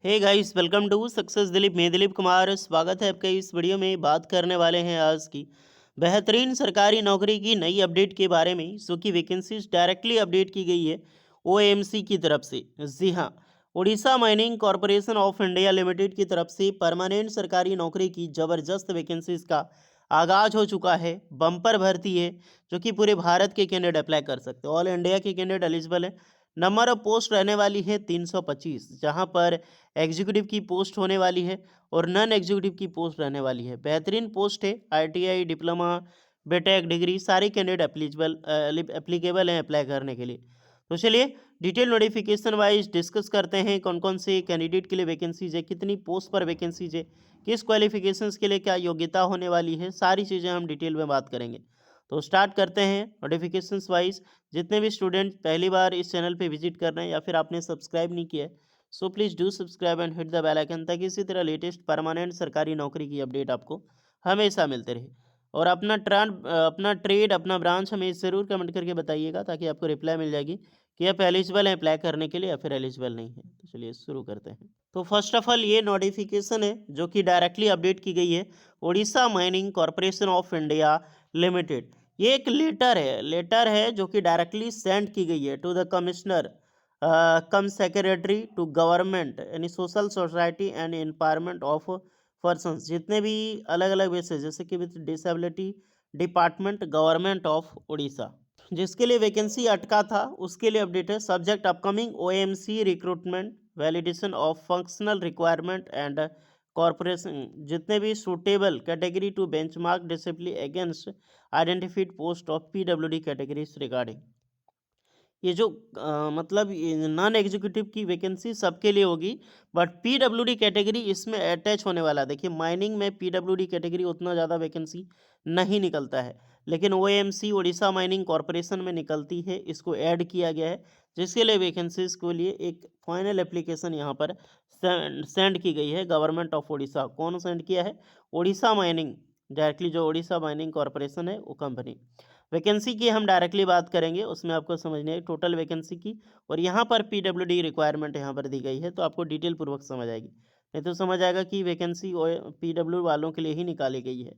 Hey guys, welcome to success Dilip. मैं दिलीप कुमार, स्वागत है आपका। इस वीडियो में बात करने वाले हैं आज की बेहतरीन सरकारी नौकरी की नई अपडेट के बारे में। सो की वैकेंसीज डायरेक्टली अपडेट की गई है ओएमसी की तरफ से। जी हाँ, Orissa mining corporation of India limited की तरफ से परमानेंट सरकारी नौकरी की ज़बरदस्त वैकेंसीज का आगाज हो चुका है। बम्पर भर्ती है जो कि पूरे भारत के कैंडिडेट अप्लाई कर सकते हैं। ऑल इंडिया के कैंडिडेट एलिजिबल है। नंबर ऑफ पोस्ट रहने वाली है 325, जहां पर एग्जीक्यूटिव की पोस्ट होने वाली है और नॉन एग्जीक्यूटिव की पोस्ट रहने वाली है। बेहतरीन पोस्ट है। आईटीआई, डिप्लोमा, बीटेक डिग्री सारे कैंडिडेट एप्लीकेबल हैं अप्लाई करने के लिए। तो चलिए डिटेल नोटिफिकेशन वाइज डिस्कस करते हैं कौन कौन से कैंडिडेट के लिए वैकेंसीज है, कितनी पोस्ट पर वैकेंसीज है, किस क्वालिफिकेशंस के लिए क्या योग्यता होने वाली है, सारी चीज़ें हम डिटेल में बात करेंगे। तो स्टार्ट करते हैं नोटिफिकेशंस वाइज। जितने भी स्टूडेंट पहली बार इस चैनल पे विजिट कर रहे हैं या फिर आपने सब्सक्राइब नहीं किया है, so please do subscribe and hit the bell icon, ताकि इसी तरह लेटेस्ट परमानेंट सरकारी नौकरी की अपडेट आपको हमेशा मिलते रहे। और अपना ट्रेड, अपना ब्रांच हमें ज़रूर कमेंट करके बताइएगा, ताकि आपको रिप्लाई मिल जाएगी कि आप एलिजिबल हैं अप्लाई करने के लिए या फिर एलिजिबल नहीं है। तो चलिए शुरू करते हैं। तो फर्स्ट ऑफ ऑल ये नोटिफिकेशन है जो कि डायरेक्टली अपडेट की गई है Orissa mining corporation of India limited. ये एक लेटर है जो कि डायरेक्टली सेंड की गई है to the commissioner cum secretary to government यानी social society and empowerment of persons, जितने भी अलग अलग बेसिस जैसे कि with disability department government of Orissa, जिसके लिए वैकेंसी अटका था उसके लिए अपडेट है। Subject upcoming OMC recruitment validation of functional requirement and corporation, जितने भी suitable category to benchmark discipline against identified post of PWD categories regarding. ये जो मतलब नॉन एग्जीक्यूटिव की वैकेंसी सबके लिए होगी, बट पीडब्ल्यूडी कैटेगरी इसमें अटैच होने वाला है। देखिए माइनिंग में पीडब्ल्यूडी कैटेगरी उतना ज़्यादा वैकेंसी नहीं निकलता है, लेकिन ओएमसी उड़ीसा माइनिंग कॉरपोरेशन में निकलती है। इसको ऐड किया गया है, जिसके लिए वैकेंसीज के लिए एक फाइनल एप्लीकेशन यहाँ पर सेंड की गई है गवर्नमेंट ऑफ उड़ीसा। कौन सेंड किया है? उड़ीसा माइनिंग, डायरेक्टली जो उड़ीसा माइनिंग कॉरपोरेशन है वो कंपनी। वैकेंसी की हम डायरेक्टली बात करेंगे, उसमें आपको समझनी है टोटल वैकेंसी की, और यहाँ पर पीडब्ल्यूडी रिक्वायरमेंट यहाँ पर दी गई है, तो आपको डिटेल पूर्वक समझ आएगी। नहीं तो समझ आएगा कि वैकेंसी पीडब्ल्यू वालों के लिए ही निकाली गई है।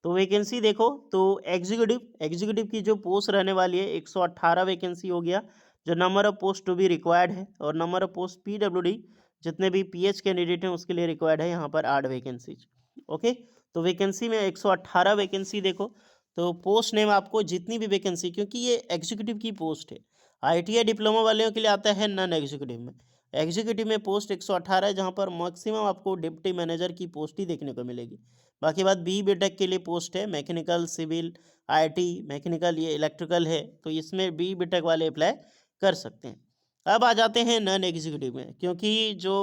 तो वैकेंसी देखो तो एग्जीक्यूटिव की जो पोस्ट रहने वाली है 118 वैकेंसी हो गया, जो number of post to be required है, और नंबर ऑफ पोस्ट पीडब्ल्यूडी जितने भी पीएच कैंडिडेट हैं उसके लिए रिक्वायर्ड है यहाँ पर 8 वैकेंसीज। ओके, तो वैकेंसी में 118 वैकेंसी देखो। तो पोस्ट नेम आपको जितनी भी वैकेंसी, क्योंकि ये एग्जीक्यूटिव की पोस्ट है, आईटीआई डिप्लोमा वालों के लिए आता है नॉन एग्जीक्यूटिव में। एग्जीक्यूटिव में पोस्ट 118 है, जहाँ पर मैक्सिमम आपको डिप्टी मैनेजर की पोस्ट ही देखने को मिलेगी। बाकी बात बी बीटेक के लिए पोस्ट है, मैकेनिकल, सिविल, आईटी, मैकेनिकल, ये इलेक्ट्रिकल है, तो इसमें बी बीटेक वाले अप्लाई कर सकते हैं। अब आ जाते हैं नॉन एग्जीक्यूटिव में, क्योंकि जो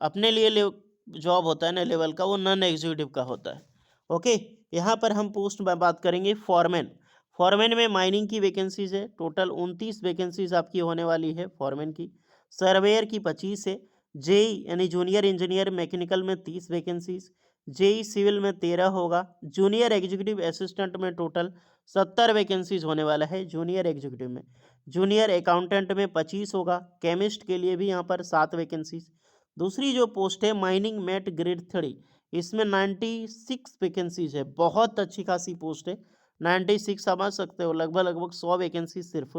अपने लिए जॉब होता है ना लेवल का, वो नॉन एग्जीक्यूटिव का होता है। ओके, यहाँ पर हम पोस्ट में बात करेंगे फॉरमैन। फॉरमैन में माइनिंग की वैकेंसीज है, टोटल 29 वैकेंसीज आपकी होने वाली है फॉरमैन की। सर्वेयर की 25 है। जेई यानी जूनियर इंजीनियर मैकेनिकल में 30 वैकेंसीज। जेई सिविल में 13 होगा। जूनियर एग्जीक्यूटिव असिस्टेंट में टोटल 70 वैकेंसीज होने वाला है जूनियर एग्जीक्यूटिव में। जूनियर अकाउंटेंट में 25 होगा। केमिस्ट के लिए भी यहाँ पर 7 वैकेंसीज। दूसरी जो पोस्ट है माइनिंग मेट ग्रेड 3, इसमें 96 वैकेंसीज है, बहुत अच्छी खासी पोस्ट है। 96 समझ सकते हो, लगभग लगभग 100 वैकेंसी सिर्फ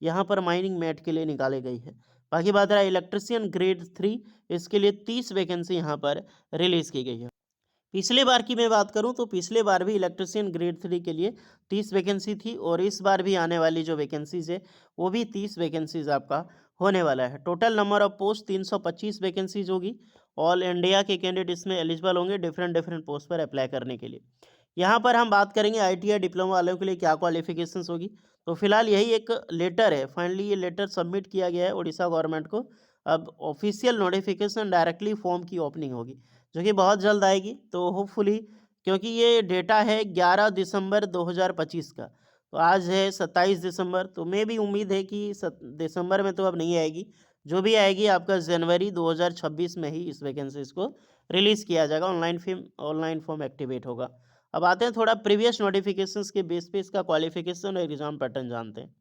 यहाँ पर माइनिंग मेट के लिए निकाली गई है। बाकी बात रहा इलेक्ट्रिशियन ग्रेड 3, इसके लिए 30 वैकेंसी यहाँ पर रिलीज़ की गई है। पिछले बार की मैं बात करूं तो पिछले बार भी इलेक्ट्रिशियन ग्रेड 3 के लिए 30 वैकेंसी थी, और इस बार भी आने वाली जो वैकेंसीज है वो भी 30 वैकेंसीज आपका होने वाला है। Total number of post 325 vacancies होगी। ऑल इंडिया के कैंडिडेट इसमें एलिजिबल होंगे डिफरेंट डिफरेंट पोस्ट पर अप्लाई करने के लिए। यहाँ पर हम बात करेंगे आईटीआई डिप्लोमा वालों के लिए क्या क्वालिफिकेशंस होगी। तो फिलहाल यही एक लेटर है, फाइनली ये लेटर सबमिट किया गया है उड़ीसा गवर्नमेंट को। अब ऑफिशियल नोटिफिकेशन डायरेक्टली फॉर्म की ओपनिंग होगी, जो कि बहुत जल्द आएगी। तो होपफुली, क्योंकि ये डेटा है 11 दिसंबर 2025 का, तो आज है 27 दिसंबर, तो मैं भी उम्मीद है कि दिसंबर में तो अब नहीं आएगी, जो भी आएगी आपका जनवरी 2026 में ही इस वैकेंसीज को रिलीज़ किया जाएगा। ऑनलाइन फॉर्म एक्टिवेट होगा। अब आते हैं थोड़ा प्रीवियस नोटिफिकेशंस के बेस पे इसका क्वालिफिकेशन और एग्ज़ाम पैटर्न जानते हैं।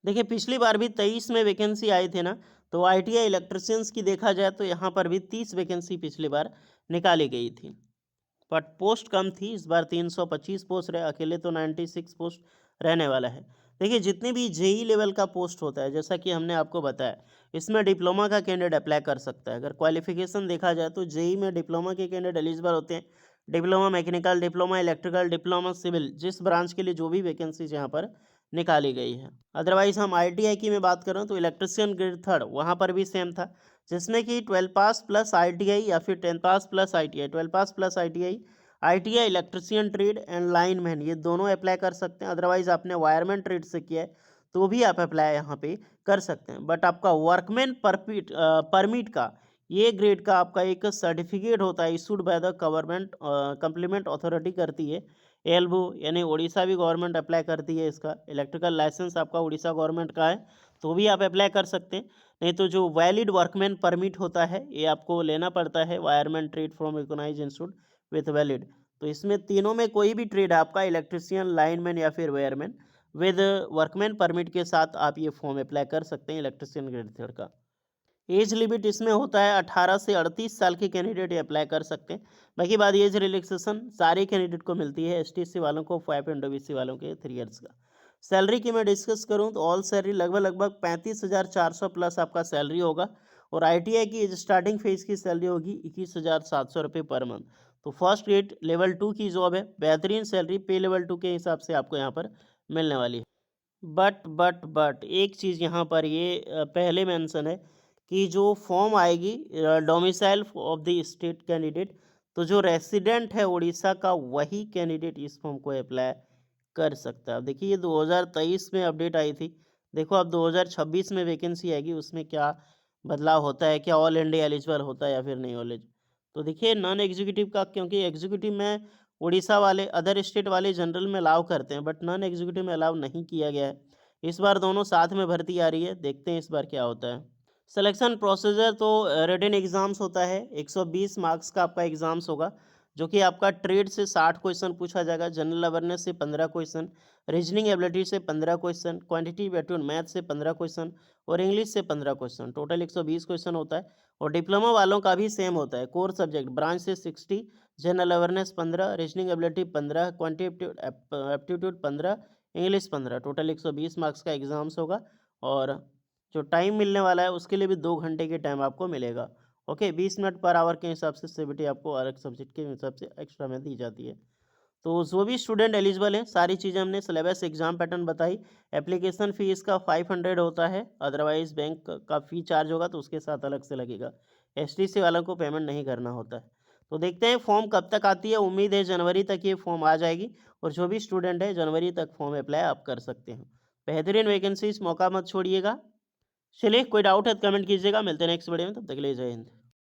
देखिए पिछली बार भी 23 में वैकेंसी आए थे ना, तो ITI इलेक्ट्रिशियंस की देखा जाए तो यहाँ पर भी 30 वैकेंसी पिछली बार निकाली गई थी, बट पोस्ट कम थी। इस बार 325 पोस्ट रहे, अकेले तो 96 पोस्ट रहने वाला है। देखिए जितने भी जेई लेवल का पोस्ट होता है, जैसा कि हमने आपको बताया, इसमें डिप्लोमा का कैंडिडेट अप्लाई कर सकता है। अगर क्वालिफिकेशन देखा जाए तो जेई में डिप्लोमा के कैंडिडेट एलिजिबल होते हैं। Diploma mechanical, diploma electrical, diploma civil, जिस ब्रांच के लिए जो भी वैकेंसीज यहाँ पर निकाली गई है। अदरवाइज हम ITI की में बात करें तो इलेक्ट्रिशियन ग्रेड 3 वहाँ पर भी सेम था, जिसमें कि 12 पास प्लस ITI या फिर 10 pass plus ITI, 12 pass plus ITI electrician trade and lineman, ये दोनों अप्लाई कर सकते हैं। अदरवाइज आपने वायरमैन ट्रेड से किया है तो भी आप अप्लाई यहाँ पे कर सकते हैं। बट आपका वर्कमैन परमिट का ये ग्रेड का आपका एक सर्टिफिकेट होता है, issued by the government complement authority करती है, एल्बो, यानी उड़ीसा भी गवर्नमेंट अप्लाई करती है इसका। इलेक्ट्रिकल लाइसेंस आपका उड़ीसा गवर्नमेंट का है तो भी आप अप्लाई कर सकते हैं। नहीं तो जो वैलिड वर्कमैन परमिट होता है ये आपको लेना पड़ता है, wireman trade from recognized institute with valid. तो इसमें तीनों में कोई भी ट्रेड आपका, इलेक्ट्रिशियन, लाइनमैन या फिर वायरमैन, विद वर्कमैन परमिट के साथ आप ये फॉर्म अप्लाई कर सकते हैं इलेक्ट्रिशियन ग्रेड 3 का। एज लिमिट इसमें होता है 18 से 38 साल के कैंडिडेट ये अप्लाई कर सकते हैं। बाकी बात एज रिलैक्सेशन सारे कैंडिडेट को मिलती है, STC वालों को 5 एंड OBC वालों के 3 ईयर्स का। सैलरी की मैं डिस्कस करूं तो ऑल सैलरी लगभग 35,400 प्लस आपका सैलरी होगा, और ITI की स्टार्टिंग फेज की सैलरी होगी 21,700 रुपये पर मंथ। तो फर्स्ट ग्रेड लेवल 2 की जॉब है, बेहतरीन सैलरी पे लेवल 2 के हिसाब से आपको यहाँ पर मिलने वाली है। बट एक चीज़ यहाँ पर ये पहले मेंशन है कि जो फॉर्म आएगी domicile of the state candidate, तो जो रेसिडेंट है उड़ीसा का वही कैंडिडेट इस फॉर्म को अप्लाई कर सकता है। अब देखिए ये 2023 में अपडेट आई थी, देखो अब 2026 में वैकेंसी आएगी, उसमें क्या बदलाव होता है, क्या ऑल इंडिया एलिजिबल होता है या फिर नहीं ऑल एलिजिबल। तो देखिए नॉन एग्जीक्यूटिव का, क्योंकि एग्जीक्यूटिव में उड़ीसा वाले, अदर स्टेट वाले जनरल में अलाउ करते हैं, बट नॉन एग्जीक्यूटिव में अलाउ नहीं किया गया है। इस बार दोनों साथ में भर्ती आ रही है, देखते हैं इस बार क्या होता है। सिलेक्शन प्रोसीजर तो रिटन एग्जाम्स होता है, 120 मार्क्स का आपका एग्जाम्स होगा, जो कि आपका ट्रेड से 60 क्वेश्चन पूछा जाएगा, जनरल अवेयरनेस से 15 क्वेश्चन, रीजनिंग एबिलिटी से 15 क्वेश्चन, क्वांटिटेटिव एप्टीट्यूड मैथ से 15 क्वेश्चन और इंग्लिश से 15 क्वेश्चन, टोटल 120 क्वेश्चन होता है। और डिप्लोमा वालों का भी सेम होता है, कोर सब्जेक्ट ब्रांच से 60, general awareness 15, reasoning ability 15, quantitative aptitude 15, English 15, total 120 marks का एग्जाम्स होगा। और जो टाइम मिलने वाला है उसके लिए भी 2 घंटे के टाइम आपको मिलेगा। ओके, 20 मिनट पर आवर के हिसाब से CBT आपको अलग सब्जेक्ट के हिसाब से एक्स्ट्रा में दी जाती है। तो जो भी स्टूडेंट एलिजिबल है, सारी चीज़ें हमने सिलेबस, एग्जाम पैटर्न बताई। एप्लीकेशन फ़ी इसका 500 होता है, अदरवाइज बैंक का फ़ी चार्ज होगा तो उसके साथ अलग से लगेगा। STC वालों को पेमेंट नहीं करना होता है। तो देखते हैं फॉर्म कब तक आती है, उम्मीद है जनवरी तक ये फॉर्म आ जाएगी, और जो भी स्टूडेंट है जनवरी तक फॉर्म अप्लाई आप कर सकते हैं। बेहतरीन वैकेंसी, इस मौका मत छोड़िएगा। चलिए कोई डाउट है तो कमेंट कीजिएगा, मिलते हैं नेक्स्ट वीडियो में, तब तक के लिए जय हिंद।